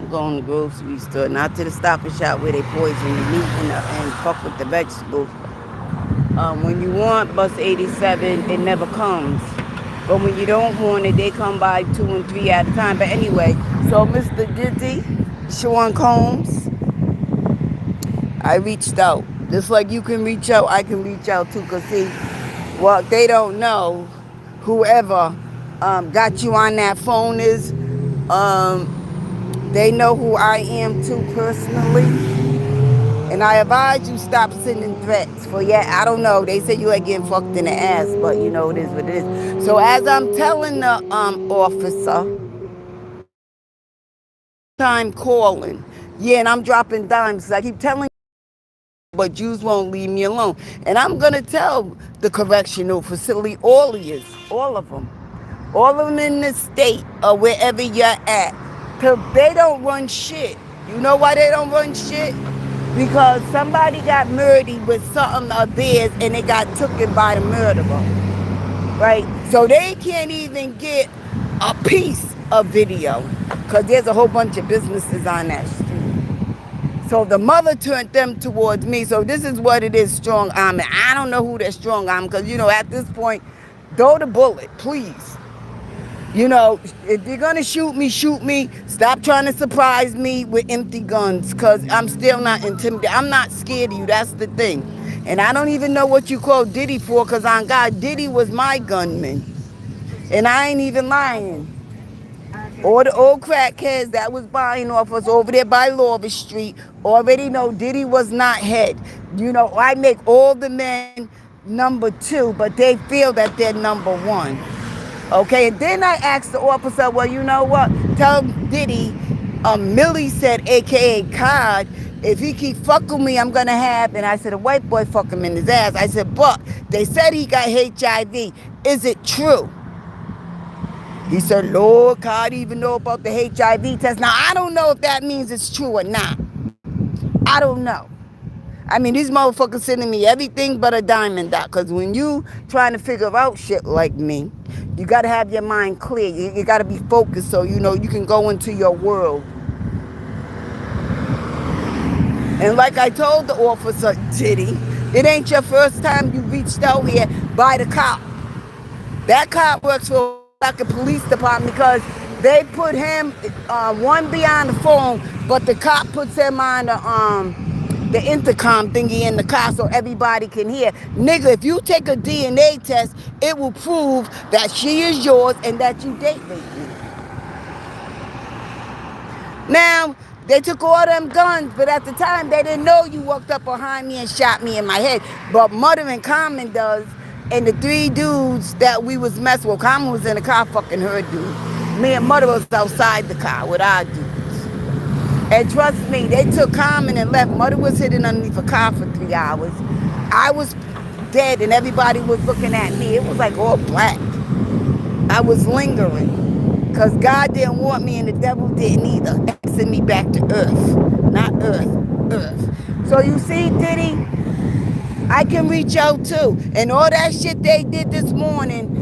go in the grocery store, not to the Stop and Shop where they poison the meat and fuck with the vegetables. When you want bus 87, it never comes. But when you don't want it, they come by 2 and 3 at a time. But anyway, so Mr. Diddy, Sean Combs, I reached out. Just like you can reach out, I can reach out too. Because see, what they don't know, whoever got you on that phone is, they know who I am too personally. And I advise you stop sending threats. For yeah, I don't know. They say you like getting fucked in the ass, but you know it is what it is. So as I'm telling the officer, time calling, yeah, and I'm dropping dimes. I keep telling you, but Jews won't leave me alone. And I'm gonna tell the correctional facility, all of them. All of them in the state or wherever you're at. Cause they don't run shit. You know why they don't run shit? Because somebody got murdered with something of theirs and they got taken by the murderer. Right? So they can't even get a piece of video. Because there's a whole bunch of businesses on that street. So the mother turned them towards me. So this is what it is, strong arm. And I don't know who that strong arm, because, you know, at this point, throw the bullet, please. You know, if you're going to shoot me. Stop trying to surprise me with empty guns, because I'm still not intimidated. I'm not scared of you. That's the thing. And I don't even know what you call Diddy for, because on God, Diddy was my gunman. And I ain't even lying. All the old crackheads that was buying off us over there by Lover Street already know Diddy was not head. You know, I make all the men number 2, but they feel that they're number 1. Okay, and then I asked the officer, well, you know what? Tell Diddy, Millicent, a.k.a. Cod, if he keep fucking me, I'm going to have, and I said, a white boy fuck him in his ass. I said, but they said he got HIV. Is it true? He said, Lord, God even know about the HIV test. Now, I don't know if that means it's true or not. I don't know. I mean, these motherfuckers sending me everything but a diamond dot. Because when you trying to figure out shit like me, you got to have your mind clear. You got to be focused so you know you can go into your world. And like I told the officer, Diddy, it ain't your first time you reached out here by the cop. That cop works for like a police department because they put him one behind the phone, but the cop puts him on the intercom thingy in the car so everybody can hear. Nigga, if you take a DNA test, it will prove that she is yours and that you date raped me. Now, they took all them guns, but at the time they didn't know you walked up behind me and shot me in my head. But Mother and Common does, and the 3 dudes that we was messing with, Common was in the car fucking her dude. Me and Mother was outside the car with our dudes. And trust me, they took Common and left. Mother was sitting underneath a car for 3 hours. I was dead and everybody was looking at me. It was like all black. I was lingering. Because God didn't want me and the devil didn't either. Send me back to earth. Not earth. So you see, Diddy, I can reach out too. And all that shit they did this morning,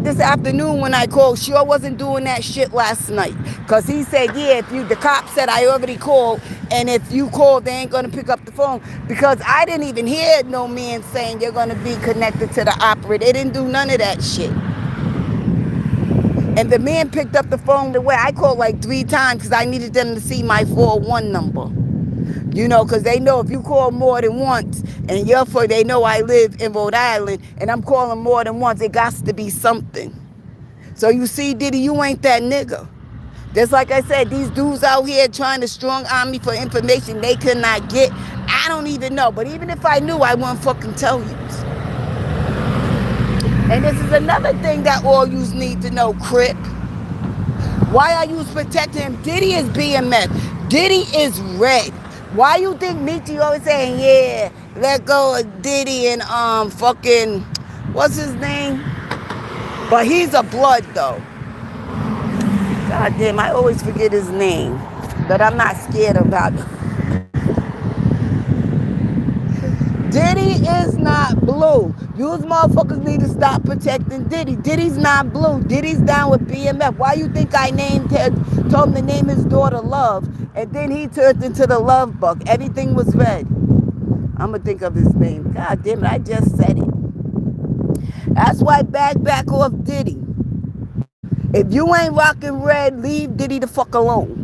this afternoon when I called, sure wasn't doing that shit last night. Because he said, yeah, the cop said I already called, and if you call, they ain't going to pick up the phone. Because I didn't even hear no man saying you're going to be connected to the operator. They didn't do none of that shit. And the man picked up the phone the way I called like 3 times because I needed them to see my 401 number. You know, because they know if you call more than once, and they know I live in Rhode Island, and I'm calling more than once, it got to be something. So you see, Diddy, you ain't that nigga. Just like I said, these dudes out here trying to strong arm me for information they could not get. I don't even know. But even if I knew, I wouldn't fucking tell you. And this is another thing that all yous need to know, Crip. Why are you protecting him? Diddy is BMF. Diddy is red. Why you think Michi always saying, yeah, let go of Diddy and fucking, what's his name? But he's a blood though. God damn, I always forget his name. But I'm not scared about it. Diddy is not blue. You motherfuckers need to stop protecting Diddy. Diddy's not blue. Diddy's down with BMF. Why you think I told him to name his daughter Love, and then he turned into the Love Bug. Everything was red. I'm gonna think of his name. God damn it, I just said it. That's why back off Diddy. If you ain't rocking red, leave Diddy the fuck alone.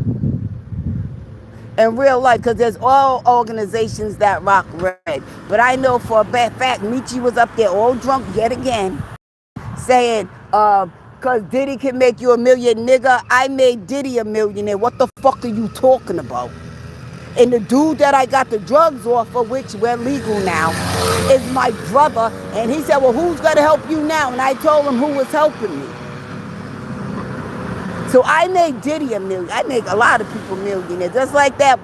In real life, because there's all organizations that rock red. But I know for a fact, Michi was up there all drunk yet again, saying, because Diddy can make you a million, nigga. I made Diddy a millionaire. What the fuck are you talking about? And the dude that I got the drugs off of, which we're legal now, is my brother. And he said, well, who's going to help you now? And I told him who was helping me. So I made Diddy a million. I make a lot of people millionaires. Just like that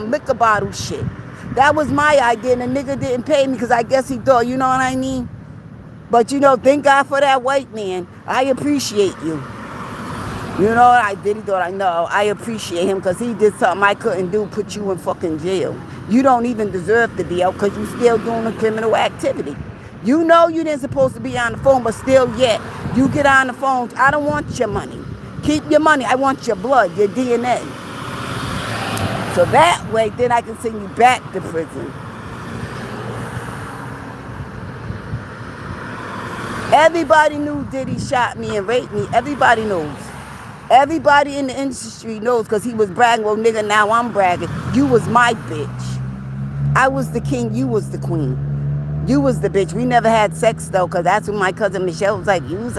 liquor bottle shit. That was my idea, and the nigga didn't pay me because I guess he thought, you know what I mean? But, thank God for that white man. I appreciate you. You know what I did? He thought I know. I appreciate him because he did something I couldn't do, put you in fucking jail. You don't even deserve to be out because you still doing a criminal activity. You know you didn't supposed to be on the phone, but still yet, you get on the phone. I don't want your money. Keep your money. I want your blood, your DNA. So that way, then I can send you back to prison. Everybody knew Diddy shot me and raped me. Everybody knows. Everybody in the industry knows because he was bragging. Well, nigga, now I'm bragging. You was my bitch. I was the king. You was the queen. You was the bitch. We never had sex, though, because that's when my cousin Michelle was like, you was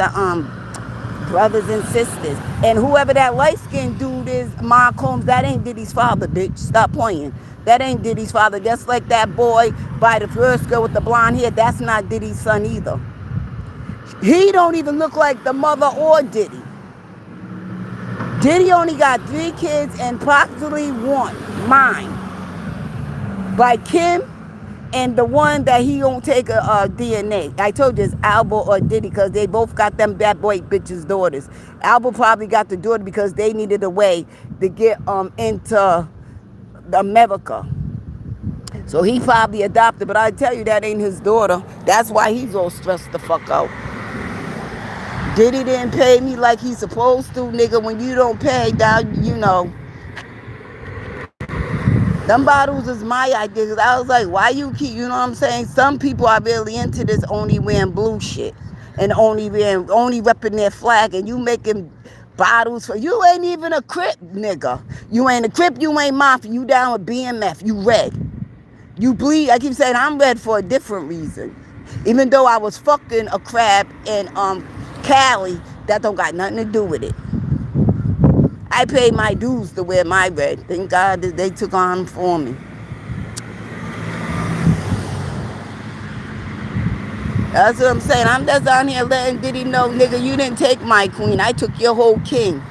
brothers and sisters. And whoever that light-skinned dude is, Mark Holmes, that ain't Diddy's father, bitch. Stop playing. That ain't Diddy's father. Just like that boy by the first girl with the blonde hair, that's not Diddy's son either. He don't even look like the mother or Diddy. Diddy only got 3 kids and practically one, mine, by Kim, and the one that he don't take a DNA. I told you it's Alba or Diddy because they both got them bad boy bitches' daughters. Alba probably got the daughter because they needed a way to get into America. So he probably adopted, but I tell you that ain't his daughter. That's why he's all stressed the fuck out. Diddy didn't pay me like he's supposed to, nigga. When you don't pay, down, them bottles is my idea. Cause I was like, why you keep, you know what I'm saying? Some people are really into this only wearing blue shit and only repping their flag, and you making bottles for, you ain't even a Crip, nigga. You ain't a Crip, you ain't Mafia. You down with BMF, you red. You bleed. I keep saying I'm red for a different reason. Even though I was fucking a crab in Cali, that don't got nothing to do with it. I paid my dues to wear my red. Thank God that they took on for me. That's what I'm saying. I'm just on here letting Diddy know, nigga, you didn't take my queen. I took your whole king.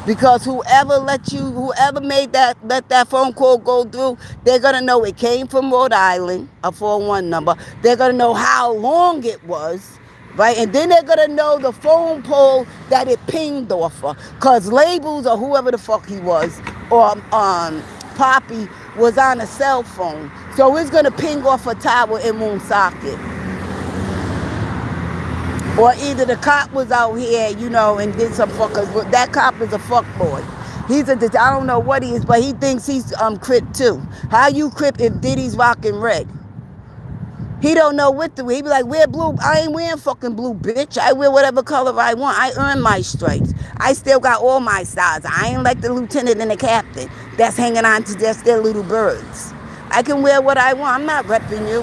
Because whoever let that phone call go through, they're going to know it came from Rhode Island, a 401 number. They're going to know how long it was, right? And then they're going to know the phone pole that it pinged off of. Because Labels or whoever the fuck he was, or Poppy, was on a cell phone. So it's going to ping off a tower in Woonsocket. Or either the cop was out here, and did some fuckers. That cop is a fuckboy. I don't know what he is, but he thinks he's Crip too. How you Crip if Diddy's rocking red? He don't know what to wear. He be like, wear blue. I ain't wearing fucking blue, bitch. I wear whatever color I want. I earn my stripes. I still got all my stars. I ain't like the lieutenant and the captain that's hanging on to just their little birds. I can wear what I want. I'm not repping you.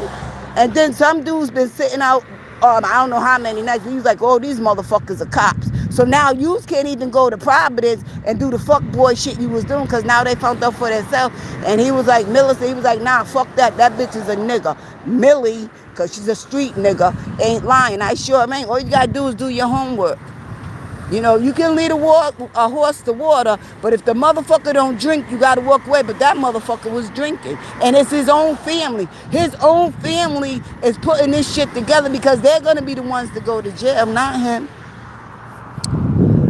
And then some dude's been sitting out I don't know how many nights, but he was like, oh, these motherfuckers are cops. So now you can't even go to Providence and do the fuck boy shit you was doing because now they found out for themselves. And he was like, Millicent, he was like, nah, fuck that. That bitch is a nigga. Millie, because she's a street nigga, ain't lying. I sure, man, all you got to do is do your homework. You can lead a horse to water, but if the motherfucker don't drink, you got to walk away. But that motherfucker was drinking. And it's his own family. His own family is putting this shit together because they're going to be the ones to go to jail, not him.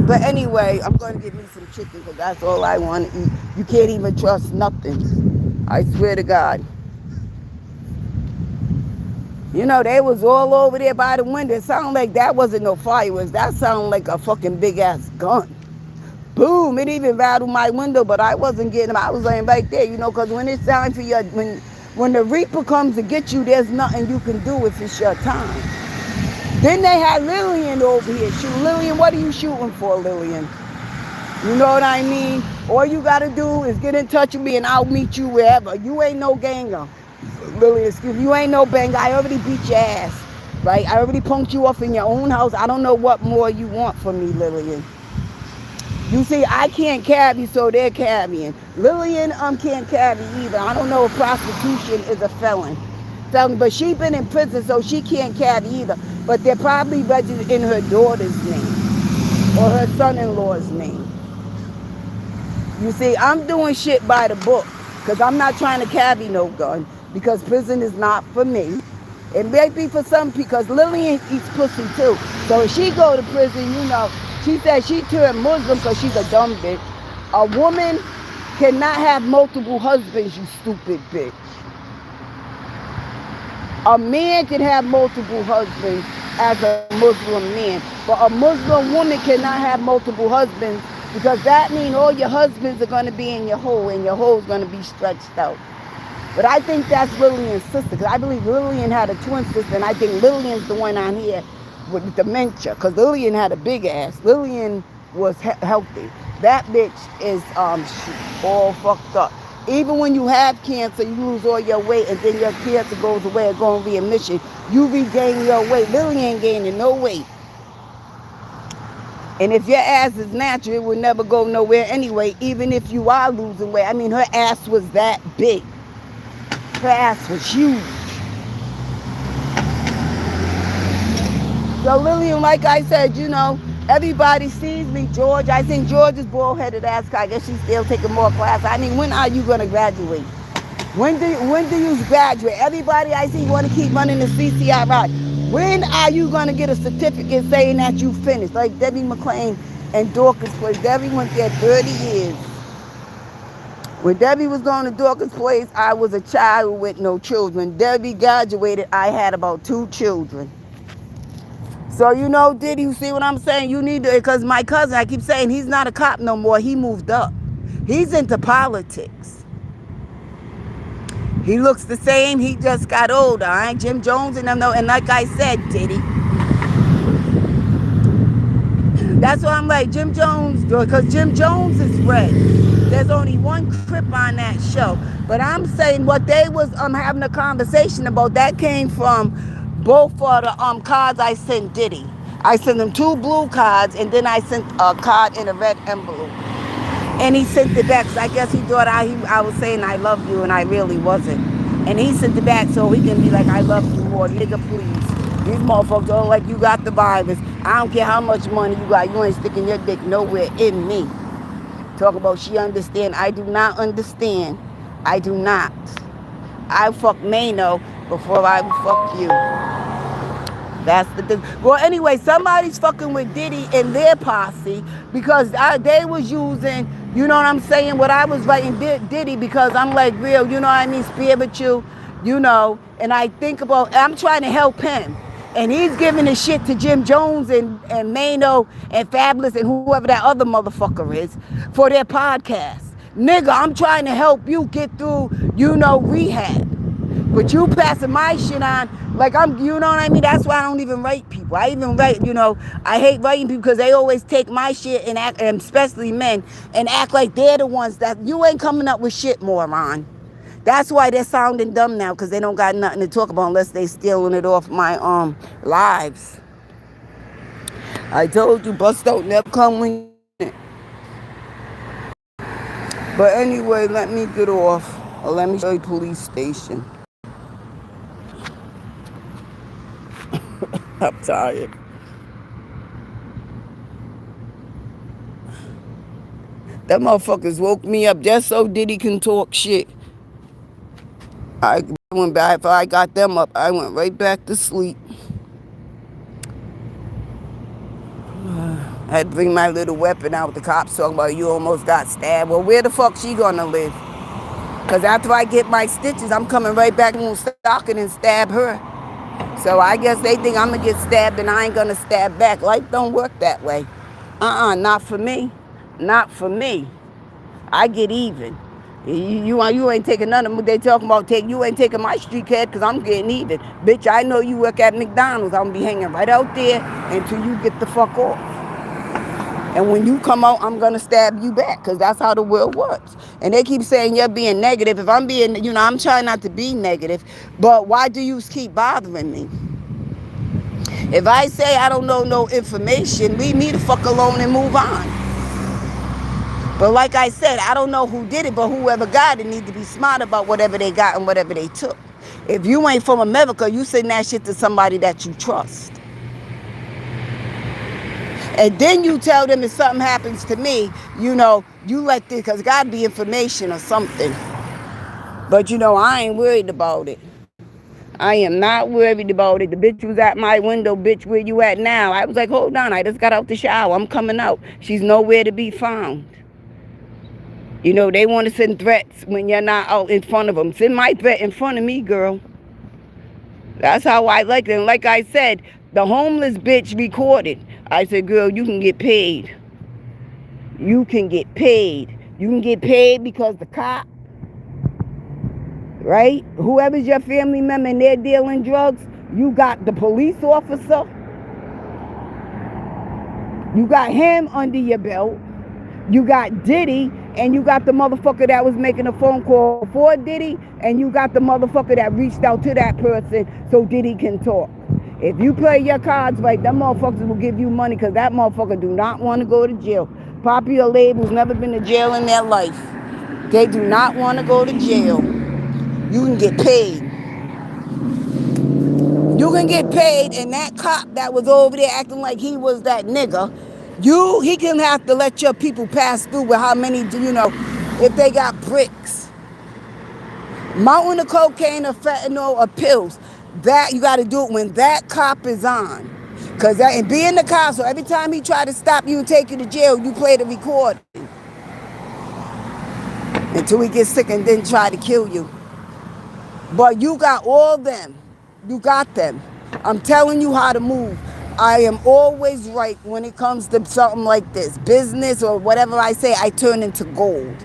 But anyway, I'm going to get me some chicken because that's all I want to eat. You can't even trust nothing. I swear to God. You know, they was all over there by the window. It sounded like that wasn't no fireworks. That sounded like a fucking big ass gun. Boom! It even rattled my window, but I wasn't getting them. I was laying right there, you know, because when it's time for your when the Reaper comes to get you, there's nothing you can do if it's your time. Then they had Lillian over here shooting. Lillian, what are you shooting for, Lillian? You know what I mean? All you gotta do is get in touch with me and I'll meet you wherever. You ain't no ganger. Lillian, excuse me, you ain't no banger. I already beat your ass. Right? I already punked you off in your own house. I don't know what more you want from me, Lillian. You see, I can't carry, so they're carrying. Lillian can't carry either. I don't know if prostitution is a felon. But she been in prison, so she can't carry either. But they're probably registered in her daughter's name or her son-in-law's name. You see, I'm doing shit by the book because I'm not trying to carry no gun because prison is not for me. It may be for some because Lillian eats pussy too. So if she go to prison, you know, she said she turned Muslim because she's a dumb bitch. A woman cannot have multiple husbands, you stupid bitch. A man can have multiple husbands as a Muslim man, but a Muslim woman cannot have multiple husbands because that means all your husbands are going to be in your hole and your hole is going to be stretched out. But I think that's Lillian's sister because I believe Lillian had a twin sister and I think Lillian's the one on here with dementia because Lillian had a big ass. Lillian was healthy. That bitch is all fucked up. Even when you have cancer, you lose all your weight and then your cancer goes away and go in remission. You regain your weight. Lillian ain't gaining no weight. And if your ass is natural, it would never go nowhere anyway, even if you are losing weight. I mean, her ass was that big. Her ass was huge. So Lillian, like I said, you know, everybody sees me. George, I think George is bald-headed ass. I guess she's still taking more classes. I mean, when are you going to graduate? When do you graduate? Everybody I see want to keep running the CCRI. When are you going to get a certificate saying that you finished? Like Debbie McClain and Dorcas Place. Debbie went there 30 years. When Debbie was going to Dorcas Place, I was a child with no children. Debbie graduated, I had about 2 children. So, you know, Diddy, you see what I'm saying? You need to, because my cousin, I keep saying he's not a cop no more. He moved up. He's into politics. He looks the same. He just got older. I ain't Jim Jones and them, no. And like I said, Diddy, that's why I'm like, Jim Jones, because Jim Jones is red. There's only one Crip on that show. But I'm saying what they was having a conversation about, that came from both of the cards I sent Diddy. I sent him 2 blue cards, and then I sent a card in a red envelope. And he sent it back, because I guess he thought I was saying I love you, and I really wasn't. And he sent it back so he can be like, I love you more. Nigga, please. These motherfuckers are like, you got the virus. I don't care how much money you got. You ain't sticking your dick nowhere in me. Talk about she understand. I do not understand. I do not. I fuck Mano before I fuck you. That's the thing. Well, anyway, somebody's fucking with Diddy and their posse because they was using, you know what I'm saying, what I was writing Diddy because I'm like real, you know what I mean, spiritual, you know, and I think about, I'm trying to help him. And he's giving his shit to Jim Jones and Mano and Fabulous and whoever that other motherfucker is for their podcast. Nigga, I'm trying to help you get through, you know, rehab. But you passing my shit on, like I'm, you know what I mean? That's why I don't even write people. I even write, you know, I hate writing people because they always take my shit and act, and especially men, and act like they're the ones that, you ain't coming up with shit, moron. That's why they're sounding dumb now, because they don't got nothing to talk about unless they stealing it off my lives. I told you, bust don't never come when you want it. But anyway, let me get off, or let me show you police station. I'm tired. That motherfuckers woke me up just so Diddy can talk shit. I went back, after I got them up, I went right back to sleep. I had to bring my little weapon out. The cops talking about you almost got stabbed. Well, where the fuck she gonna live? Because after I get my stitches, I'm coming right back and stocking and stab her. So I guess they think I'm going to get stabbed and I ain't going to stab back. Life don't work that way. Not for me. Not for me. I get even. You ain't taking none of them. They talking about you ain't taking my street cred because I'm getting even. Bitch, I know you work at McDonald's. I'm going to be hanging right out there until you get the fuck off. And when you come out, I'm going to stab you back because that's how the world works. And they keep saying you're being negative. If I'm being, I'm trying not to be negative. But why do you keep bothering me? If I say I don't know no information, leave me the fuck alone and move on. But like I said, I don't know who did it, but whoever got it need to be smart about whatever they got and whatever they took. If you ain't from America, you send that shit to somebody that you trust. And then you tell them if something happens to me, you let this, because got to be information or something. But I ain't worried about it. I am not worried about it. The bitch was at my window, bitch, where you at now? I was like, hold on, I just got out the shower. I'm coming out. She's nowhere to be found. They want to send threats when you're not out in front of them. Send my threat in front of me, girl. That's how I like it. And like I said, the homeless bitch recorded. I said, girl, you can get paid. You can get paid. You can get paid because the cop, right? Whoever's your family member and they're dealing drugs, you got the police officer. You got him under your belt. You got Diddy, and you got the motherfucker that was making a phone call for Diddy, and you got the motherfucker that reached out to that person so Diddy can talk. If you play your cards right, them motherfuckers will give you money because that motherfucker do not want to go to jail. Popular labels never been to jail in their life. They do not want to go to jail. You can get paid. You can get paid, and that cop that was over there acting like he was that nigga, he can have to let your people pass through with how many, if they got bricks. Mountain of cocaine or fentanyl or pills, that you got to do it when that cop is on. And be in the car, so every time he try to stop you and take you to jail, you play the recording. Until he gets sick and then try to kill you. But you got all them. You got them. I'm telling you how to move. I am always right when it comes to something like this. Business or whatever I say, I turn into gold.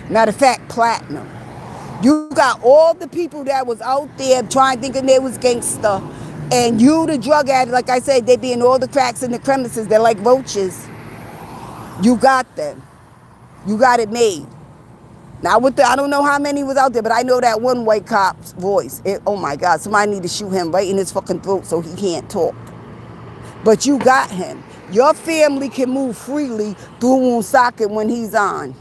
Matter of fact, platinum. You got all the people that was out there thinking they was gangster. And you, the drug addict, like I said, they be in all the cracks in the crevices. They're like roaches. You got them. You got it made. Now, I don't know how many was out there, but I know that one white cop's voice. Oh, my God. Somebody need to shoot him right in his fucking throat so he can't talk. But you got him. Your family can move freely through Woonsocket when he's on.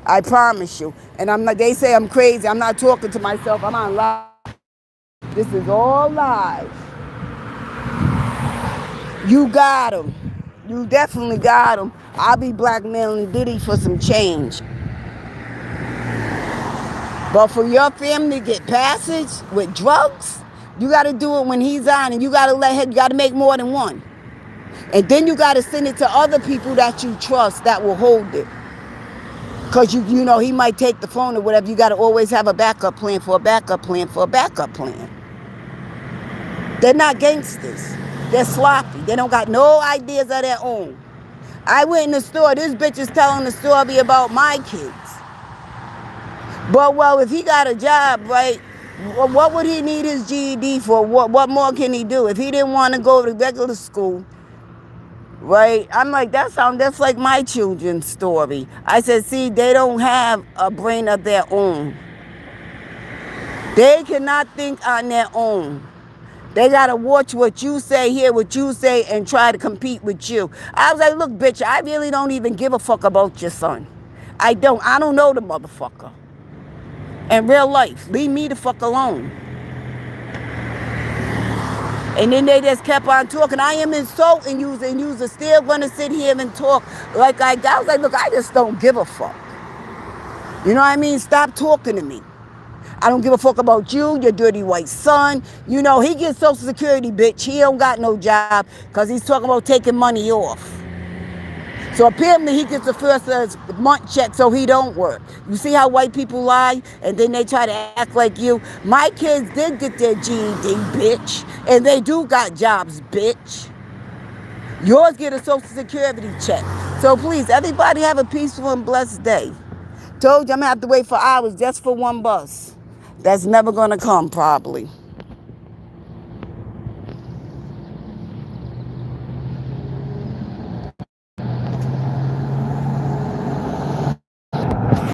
I promise you. And they say I'm crazy. I'm not talking to myself. I'm on live. This is all live. You got him. You definitely got him. I'll be blackmailing Diddy for some change. But for your family to get passage with drugs, you got to do it when he's on, and you got to make more than one. And then you got to send it to other people that you trust that will hold it. Because he might take the phone or whatever. You got to always have a backup plan for a backup plan for a backup plan. They're not gangsters. They're sloppy. They don't got no ideas of their own. I went in the store. This bitch is telling the story about my kids. But, if he got a job, right, what would he need his GED for? What more can he do? If he didn't want to go to regular school, right? I'm like, that's like my children's story. I said, see, they don't have a brain of their own. They cannot think on their own. They got to watch what you say, hear what you say, and try to compete with you. I was like, look, bitch, I really don't even give a fuck about your son. I don't know the motherfucker. In real life, leave me the fuck alone. And then they just kept on talking. I am insulting you, and you're still going to sit here and talk like I was like, look, I just don't give a fuck. You know what I mean? Stop talking to me. I don't give a fuck about you, your dirty white son. He gets Social Security, bitch. He don't got no job because he's talking about taking money off. So apparently he gets the first month check so he don't work. You see how white people lie and then they try to act like you? My kids did get their GED, bitch. And they do got jobs, bitch. Yours get a social security check. So please, everybody have a peaceful and blessed day. Told you I'm gonna have to wait for hours just for one bus. That's never gonna come probably.